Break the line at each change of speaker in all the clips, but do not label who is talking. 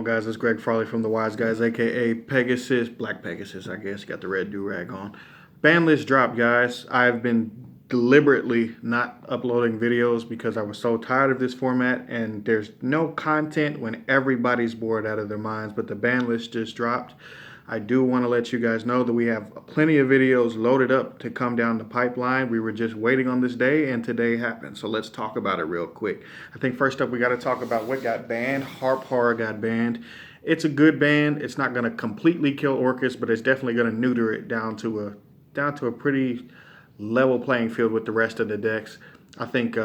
guys? It's Greg Farley from The Wise Guys, aka Pegasus, Black Pegasus, I guess. Got the red do-rag on. Ban list dropped, guys. I've been deliberately not uploading videos because I was so tired of this format, and there's no content when everybody's bored out of their minds, but the ban list just dropped. I do want to let you guys know that we have plenty of videos loaded up to come down the pipeline. We were just waiting on this day, and today happened. So let's talk about it real quick. I think first up, we got to talk about what got banned. Harp Horror got banned. It's a good ban. It's not going to completely kill Orcust, but it's definitely going to neuter it down to a pretty level playing field with the rest of the decks. I think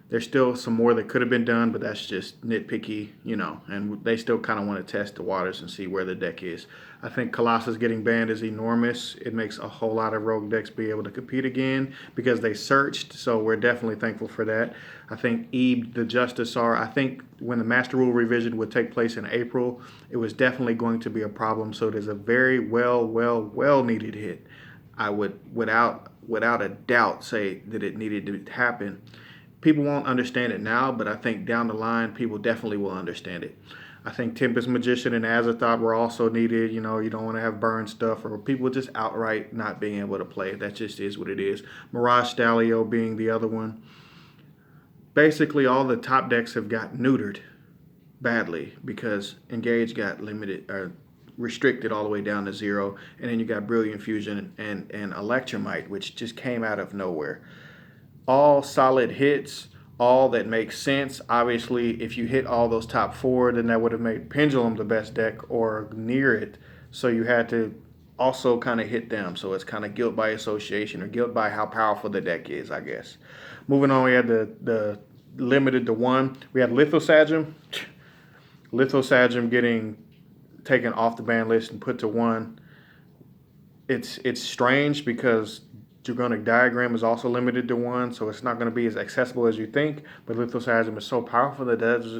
there's still some more that could have been done, but that's just nitpicky, and they still kind of want to test the waters and see where the deck is. I think Colossus getting banned is enormous. It makes a whole lot of rogue decks be able to compete again because they searched, so we're definitely thankful for that. I think Ebe the Justiciar, I think when the Master Rule revision would take place in April, it was definitely going to be a problem, so it is a very well needed hit. I would, without a doubt, say that it needed to happen. People won't understand it now, but I think down the line, people definitely will understand it. I think Tempest Magician and Azathot were also needed. You don't want to have burn stuff or people just outright not being able to play. That just is what it is. Miragestallio being the other one. Basically, all the top decks have got neutered badly because Engage got limited or restricted all the way down to 0. And then you got Brilliant Fusion and Electrumite, which just came out of nowhere. All solid hits, all that makes sense. Obviously, if you hit all those top 4, then that would have made Pendulum the best deck or near it. So you had to also kind of hit them. So it's kind of guilt by association or guilt by how powerful the deck is, I guess. Moving on, we had the limited to 1. We had Lithosagym. Lithosagym getting taken off the ban list and put to 1. It's strange because Dragonic Diagram is also limited to 1, so it's not going to be as accessible as you think, but Lithosagym is so powerful that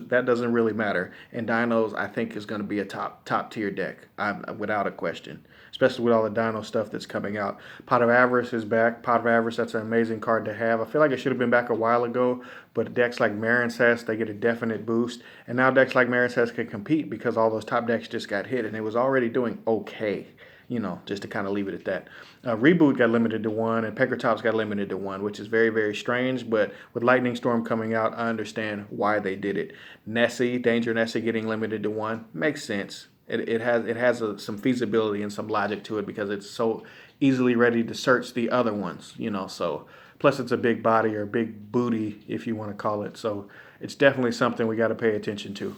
that doesn't really matter. And Dinos, I think, is going to be a top tier deck, without a question, especially with all the Dino stuff that's coming out. Pot of Avarice is back. Pot of Avarice, that's an amazing card to have. I feel like it should have been back a while ago, but decks like Marincess, they get a definite boost. And now decks like Marincess can compete because all those top decks just got hit, and it was already doing okay. Just to kind of leave it at that. Reboot got limited to 1, and Pankratops got limited to 1, which is very, very strange. But with Lightning Storm coming out, I understand why they did it. Nessie, Danger Nessie getting limited to 1 makes sense. It has some feasibility and some logic to it because it's so easily ready to search the other ones. So plus it's a big body or big booty, if you want to call it. So it's definitely something we got to pay attention to.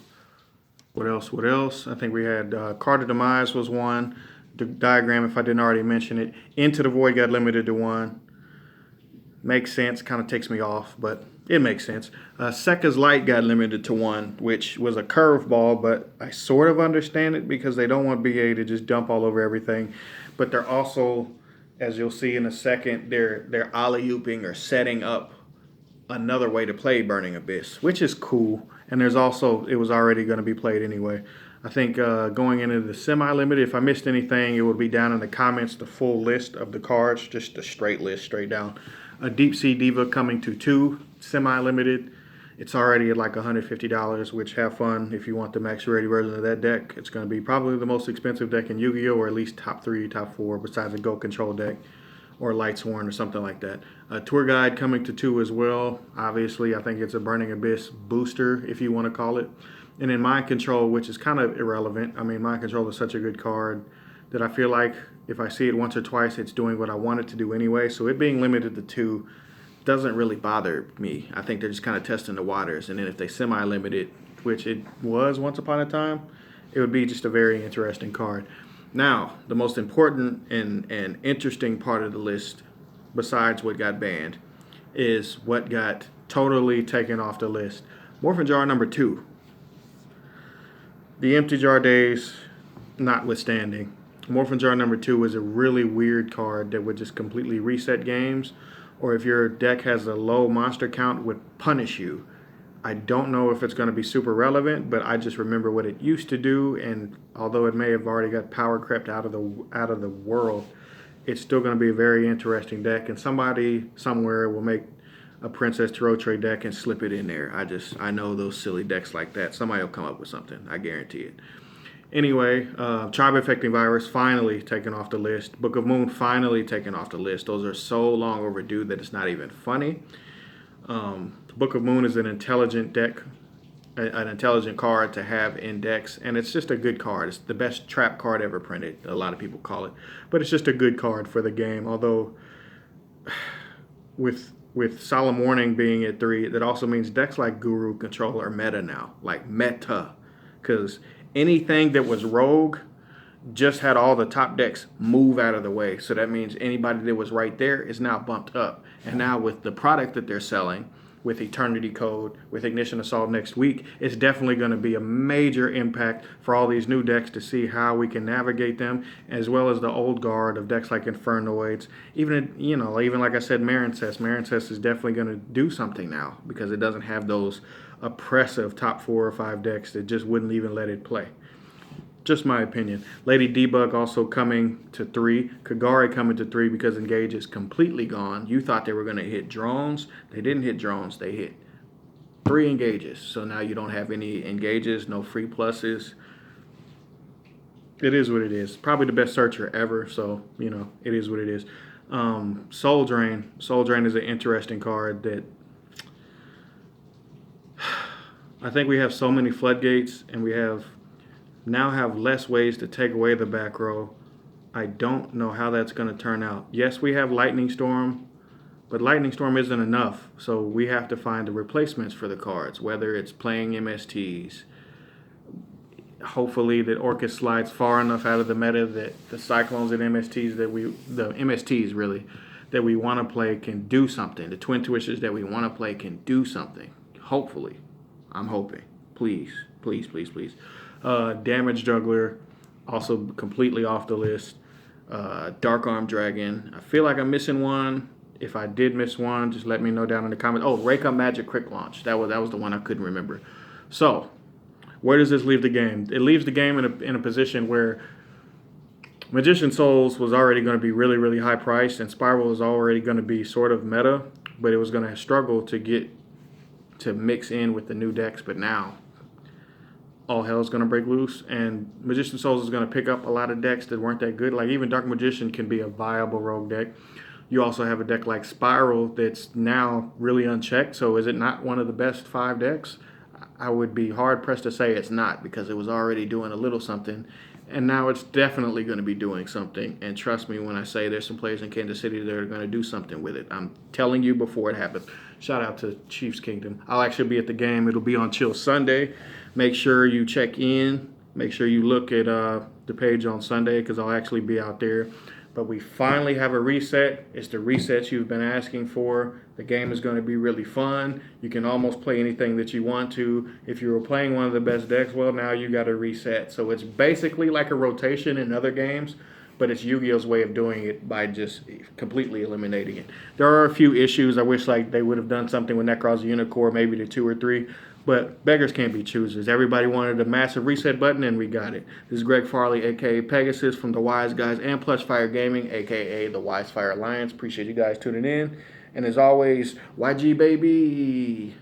What else? I think we had Card of Demise was 1. The diagram, if I didn't already mention it. Into the Void got limited to 1. Makes sense. Kind of takes me off, but it makes sense. Sekka's Light got limited to 1, which was a curveball, but I sort of understand it because they don't want BA to just dump all over everything. But they're also, as you'll see in a second, they're alley-ooping or setting up another way to play Burning Abyss, which is cool. And there's also, it was already going to be played anyway. I think going into the semi-limited, if I missed anything, it would be down in the comments, the full list of the cards, just a straight list, straight down. A Deep Sea Diva coming to 2, semi-limited. It's already at like $150, which have fun if you want the max rarity version of that deck. It's going to be probably the most expensive deck in Yu-Gi-Oh! Or at least top 3, top 4, besides a Go Control deck or Lightsworn or something like that. A Tour Guide coming to 2 as well. Obviously, I think it's a Burning Abyss booster, if you want to call it. And in Mind Control, which is kind of irrelevant. I mean, Mind Control is such a good card that I feel like if I see it once or twice, it's doing what I want it to do anyway. So it being limited to 2 doesn't really bother me. I think they're just kind of testing the waters. And then if they semi-limit it, which it was once upon a time, it would be just a very interesting card. Now, the most important and interesting part of the list, besides what got banned, is what got totally taken off the list. Morphing Jar number 2. The empty jar days notwithstanding, Morphing Jar number 2 is a really weird card that would just completely reset games, or if your deck has a low monster count, would punish you. I don't know if it's going to be super relevant, but I just remember what it used to do, and although it may have already got power crept out of the world, it's still going to be a very interesting deck, and somebody somewhere will make a Princess Tirotre deck and slip it in there. I know those silly decks like that. Somebody will come up with something. I guarantee it. Anyway, Tribe-Infecting Virus finally taken off the list. Book of Moon finally taken off the list. Those are so long overdue that it's not even funny. Book of Moon is an intelligent deck, an intelligent card to have in decks, and it's just a good card. It's the best trap card ever printed, a lot of people call it. But it's just a good card for the game, although with Solemn Warning being at 3, that also means decks like Guru Control are meta now, like meta, because anything that was rogue just had all the top decks move out of the way. So that means anybody that was right there is now bumped up. And now with the product that they're selling, with Eternity Code, with Ignition Assault next week, it's definitely going to be a major impact for all these new decks to see how we can navigate them, as well as the old guard of decks like Infernoids. Even like I said, Marincess. Marincess is definitely going to do something now because it doesn't have those oppressive top 4 or 5 decks that just wouldn't even let it play. Just my opinion. Lady Debug also coming to 3. Kagari coming to 3 because Engage is completely gone. You thought they were going to hit drones. They didn't hit drones. They hit 3 engages. So now you don't have any engages, no free pluses. It is what it is. Probably the best searcher ever. So, it is what it is. Soul Drain. Soul Drain is an interesting card that I think we have so many floodgates, and we now have less ways to take away the back row. I don't know how that's going to turn out. Yes, we have Lightning Storm, but Lightning Storm isn't enough. So we have to find the replacements for the cards, whether it's playing MSTs. Hopefully that Orcust slides far enough out of the meta that the Cyclones and MSTs that we want to play can do something. The Twin Twisters that we want to play can do something. Hopefully. I'm hoping. Please, please, please, please. Damage Juggler, also completely off the list. Dark Arm Dragon. I feel like I'm missing one. If I did miss one, just let me know down in the comments. Oh, Rake Up Magic Quick Launch. That was the one I couldn't remember. So, where does this leave the game? It leaves the game in a position where Magician Souls was already going to be really, really high priced, and Spiral was already going to be sort of meta, but it was going to struggle to get to mix in with the new decks. But now all hell is going to break loose, and Magician Souls is going to pick up a lot of decks that weren't that good. Like even Dark Magician can be a viable rogue deck. You also have a deck like Spiral that's now really unchecked. So is it not one of the best 5 decks? I would be hard pressed to say it's not, because it was already doing a little something, and now it's definitely going to be doing something. And trust me when I say there's some players in Kansas City that are going to do something with it. I'm telling you before it happens. Shout out to Chiefs Kingdom. I'll actually be at the game. It'll be on Chill Sunday. Make sure you check in. Make sure you look at the page on Sunday, because I'll actually be out there. But we finally have a reset. It's the resets you've been asking for. The game is going to be really fun. You can almost play anything that you want to. If you were playing one of the best decks, well, now you got a reset. So it's basically like a rotation in other games, but it's Yu-Gi-Oh's way of doing it by just completely eliminating it. There are a few issues. I wish like they would have done something with Necros Unicorn, maybe the 2 or 3. But beggars can't be choosers. Everybody wanted a massive reset button, and we got it. This is Greg Farley, a.k.a. Pegasus from the Wise Guys and Plushfire Gaming, a.k.a. the Wisefire Alliance. Appreciate you guys tuning in. And as always, YG baby.